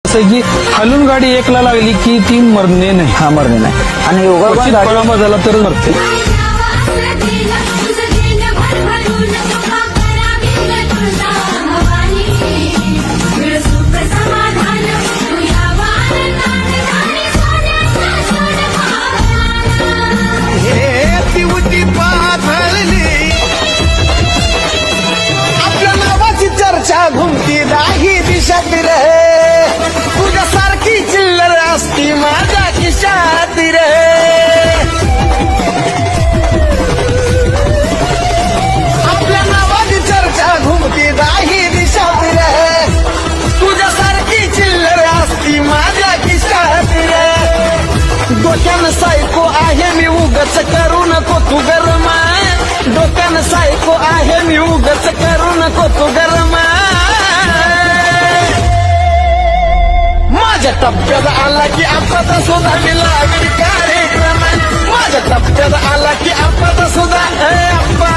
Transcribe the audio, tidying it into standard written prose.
असं की खालून गाडी एकला लागली की ती मरणे नाही. हा मरणे नाही. आणि योगायोगाने क्वचित गाडी पळामा झाला तर मरते. आपल्या नावाची चर्चा घुमती दाही दिशात रे, तुझ्यासारखी चिल्लर असती माझ्या खिशात रे. आपल्या नावाची चर्चा घुमती दाही दिशात रे, तुझ्यासारखी चिल्लर असती माझ्या खिशात रे. डोक्यानं सायको आहे मी उगच करू नको तू गरमा. डोक्यानं सायको आहे मी उगच करू नको तू गरमा. माझ्या टप्प्यात आला की आपला सुद्धा मी लावीन कार्यक्रम. माझ्या टप्प्यात आला की आपला सुद्धा अप्पा